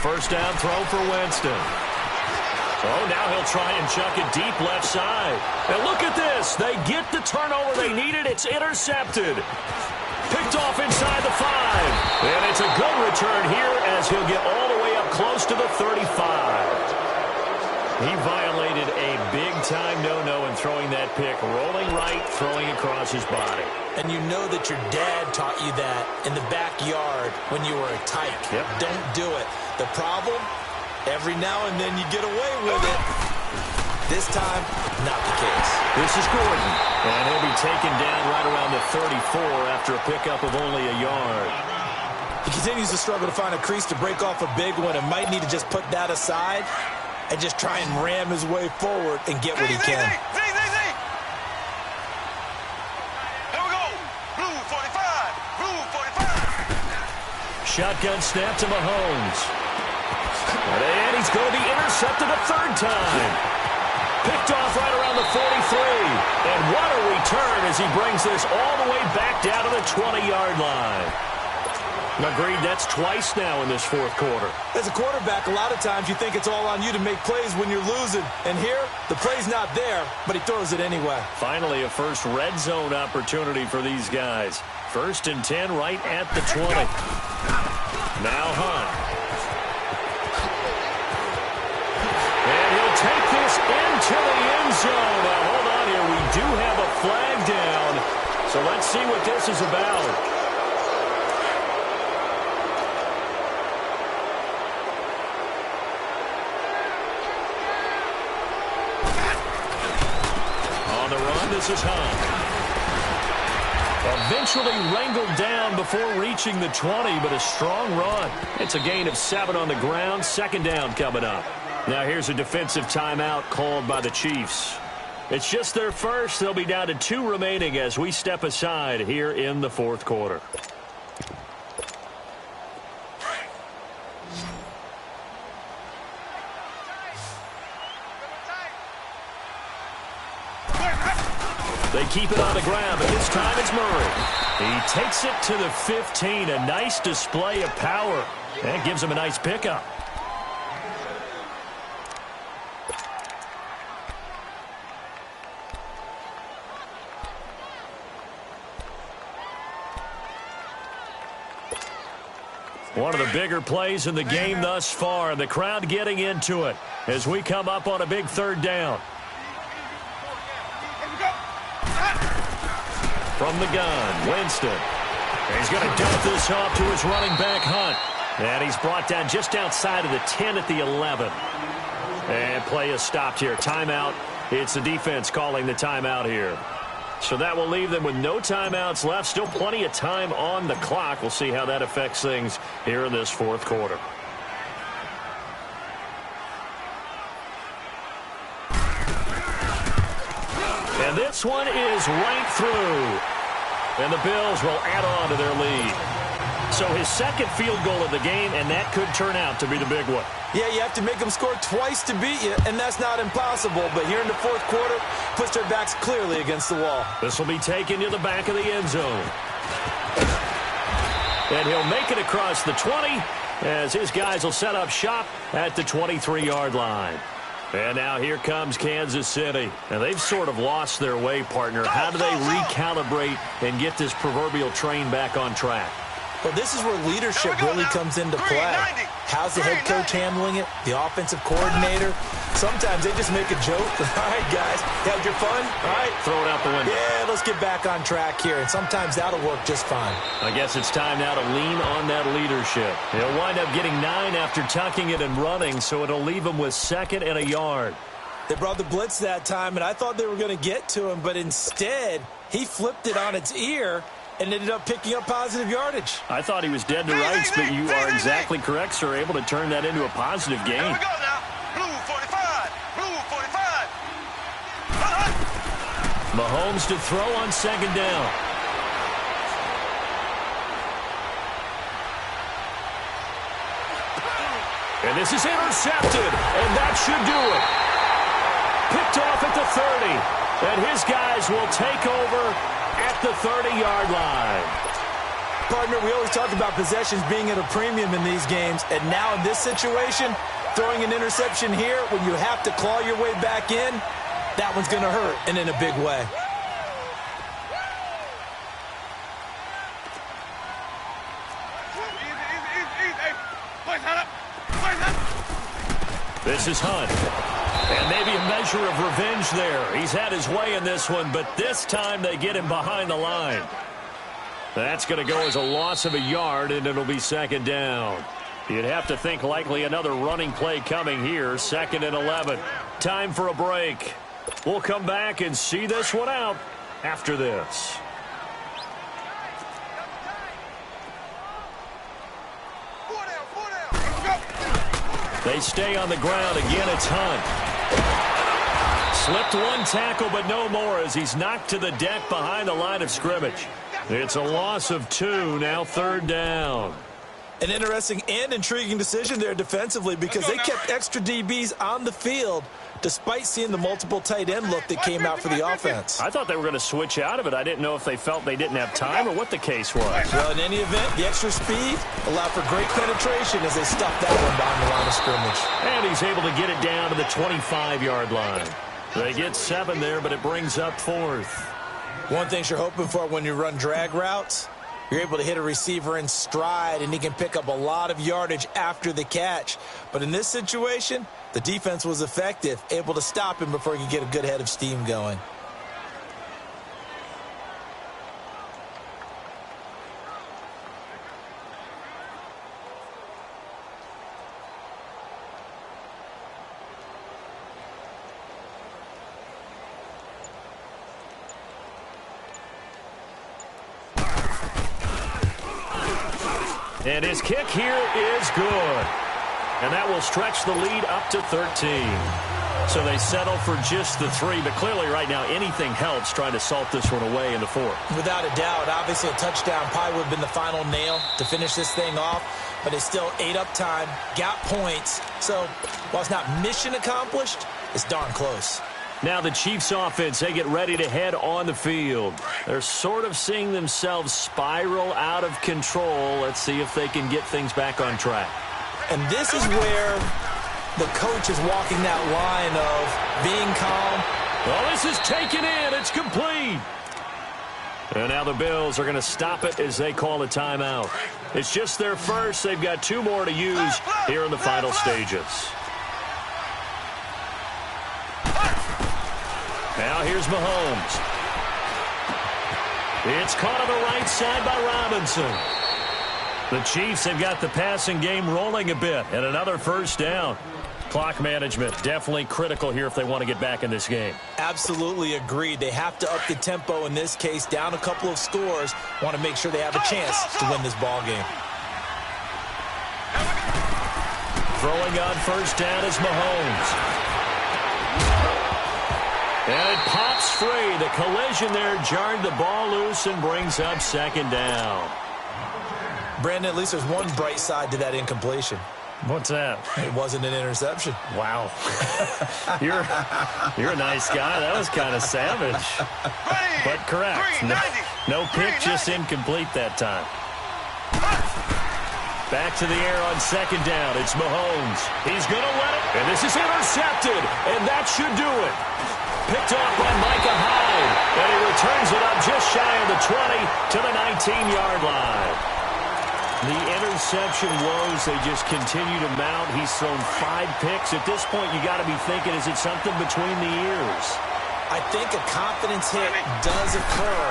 first down throw for Winston. Oh, now he'll try and chuck it deep left side. And look at this. They get the turnover they needed. It's intercepted. Picked off inside the 5. And it's a good return here as he'll get all the way up close to the 35. He violated a big-time no-no in throwing that pick. Rolling right, throwing across his body. And you know that your dad taught you that in the backyard when you were a tyke. Yep. Don't do it. The problem? Every now and then you get away with it. This time, not the case. This is Gordon. And he'll be taken down right around the 34 after a pickup of only a yard. He continues to struggle to find a crease to break off a big one and might need to just put that aside and just try and ram his way forward and get what he can. Here we go. Blue 45. Blue 45. Shotgun snap to Mahomes. And he's going to be intercepted a third time. Picked off right around the 43. And what a return as he brings this all the way back down to the 20-yard line. Agreed, that's twice now in this fourth quarter. As a quarterback, a lot of times you think it's all on you to make plays when you're losing. And here, the play's not there, but he throws it anyway. Finally, a first red zone opportunity for these guys. 1st and 10 right at the 20. Now Hunt. And he'll take this into the end zone. Now, hold on here. We do have a flag down. So let's see what this is about. On the run, this is Hunt. Eventually wrangled down before reaching the 20, but a strong run. It's a gain of 7 on the ground. 2nd down coming up. Now here's a defensive timeout called by the Chiefs. It's just their first. They'll be down to 2 remaining as we step aside here in the fourth quarter. They keep it on the ground, but this time it's Murray. He takes it to the 15. A nice display of power. That gives him a nice pickup. One of the bigger plays in the game thus far, and the crowd getting into it as we come up on a big 3rd down. From the gun, Winston. And he's going to dump this off to his running back, Hunt. And he's brought down just outside of the 10 at the 11. And play is stopped here. Timeout. It's the defense calling the timeout here. So that will leave them with no timeouts left. Still plenty of time on the clock. We'll see how that affects things here in this fourth quarter. And this one is right through. And the Bills will add on to their lead. So his 2nd field goal of the game, and that could turn out to be the big one. Yeah, you have to make them score twice to beat you, and that's not impossible. But here in the fourth quarter, puts their backs clearly against the wall. This will be taken to the back of the end zone. And he'll make it across the 20 as his guys will set up shop at the 23-yard line. And now here comes Kansas City. And they've sort of lost their way, partner. How do they recalibrate and get this proverbial train back on track? Well, this is where leadership really comes into play. How's the head coach handling it? The offensive coordinator? Sometimes they just make a joke. All right, guys, you had your fun? All right. Throw it out the window. Yeah, let's get back on track here. And sometimes that'll work just fine. I guess it's time now to lean on that leadership. He'll wind up getting 9 after tucking it and running, so it'll leave him with 2nd and a yard. They brought the blitz that time, and I thought they were going to get to him, but instead he flipped it on its ear and ended up picking up positive yardage. I thought he was dead to rights, but you are exactly correct, sir. Able to turn that into a positive gain. Here we go now. Blue 45. Blue 45. Mahomes to throw on 2nd down. And this is intercepted, and that should do it. Picked off at the 30, and his guys will take over at the 30-yard line. Partner, we always talk about possessions being at a premium in these games, and now in this situation, throwing an interception here when you have to claw your way back in, that one's going to hurt, and in a big way. This is Hunt. And maybe a measure of revenge there. He's had his way in this one, but this time they get him behind the line. That's going to go as a loss of a yard, and it'll be second down. You'd have to think likely another running play coming here, 2nd and 11. Time for a break. We'll come back and see this one out after this. They stay on the ground. Again, it's Hunt. Slipped one tackle, but no more as he's knocked to the deck behind the line of scrimmage. It's a loss of 2, now 3rd down. An interesting and intriguing decision there defensively because they kept extra DBs on the field despite seeing the multiple tight end look that came out for the offense. I thought they were going to switch out of it. I didn't know if they felt they didn't have time or what the case was. Well, in any event, the extra speed allowed for great penetration as they stuffed that one behind the line of scrimmage. And he's able to get it down to the 25-yard line. They get 7 there, but it brings up 4th. One thing you're hoping for when you run drag routes, you're able to hit a receiver in stride, and he can pick up a lot of yardage after the catch. But in this situation, the defense was effective, able to stop him before he could get a good head of steam going. And his kick here is good. And that will stretch the lead up to 13. So they settle for just the 3. But clearly right now anything helps trying to salt this one away in the 4th. Without a doubt. Obviously a touchdown probably would have been the final nail to finish this thing off. But it's still ate up time, got points. So while it's not mission accomplished, it's darn close. Now the Chiefs offense, they get ready to head on the field. They're sort of seeing themselves spiral out of control. Let's see if they can get things back on track. And this is where the coach is walking that line of being calm. Well, this is taken in. It's complete. And now the Bills are going to stop it as they call a timeout. It's just their first. They've got 2 more to use here in the final stages. Now here's Mahomes. It's caught on the right side by Robinson. The Chiefs have got the passing game rolling a bit, and another first down. Clock management definitely critical here if they want to get back in this game. Absolutely agreed. They have to up the tempo in this case, down a couple of scores. Want to make sure they have a chance to win this ball game. Throwing on first down is Mahomes. And it pops free. The collision there jarred the ball loose and brings up second down. Brandon, at least there's one bright side to that incompletion. What's that? It wasn't an interception. Wow. You're a nice guy. That was kind of savage. But correct. No pick, just incomplete that time. Back to the air on second down. It's Mahomes. He's going to let it. And this is intercepted. And that should do it. Picked off by Micah Hyde. And he returns it up just shy of the 20 to the 19-yard line. The interception woes, they just continue to mount. He's thrown 5 picks. At this point, you got to be thinking, is it something between the ears? I think a confidence hit does occur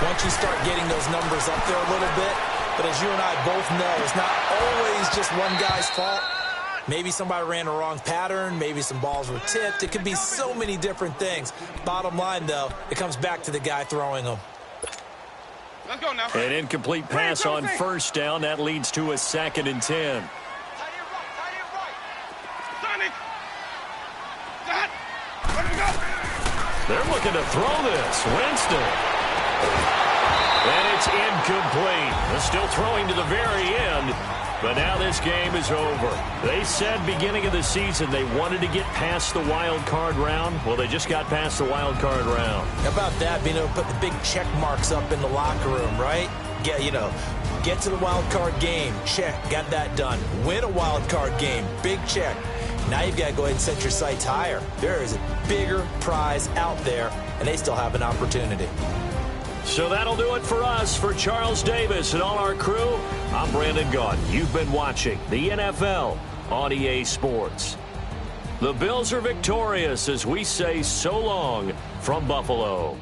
once you start getting those numbers up there a little bit. But as you and I both know, it's not always just one guy's fault. Maybe somebody ran a wrong pattern. Maybe some balls were tipped. It could be so many different things. Bottom line, though, it comes back to the guy throwing them. Let's go now. An incomplete pass on first down. That leads to a 2nd and 10. They're looking to throw this. Winston. And it's incomplete. They're still throwing to the very end. But now this game is over. They said beginning of the season they wanted to get past the wild card round. Well, they just got past the wild card round. How about that, being able to put the big check marks up in the locker room, right? Get, Get to the wild card game. Check. Got that done. Win a wild card game. Big check. Now you've got to go ahead and set your sights higher. There is a bigger prize out there, and they still have an opportunity. So that'll do it for us. For Charles Davis and all our crew, I'm Brandon Gaudin. You've been watching the NFL on EA Sports. The Bills are victorious as we say so long from Buffalo.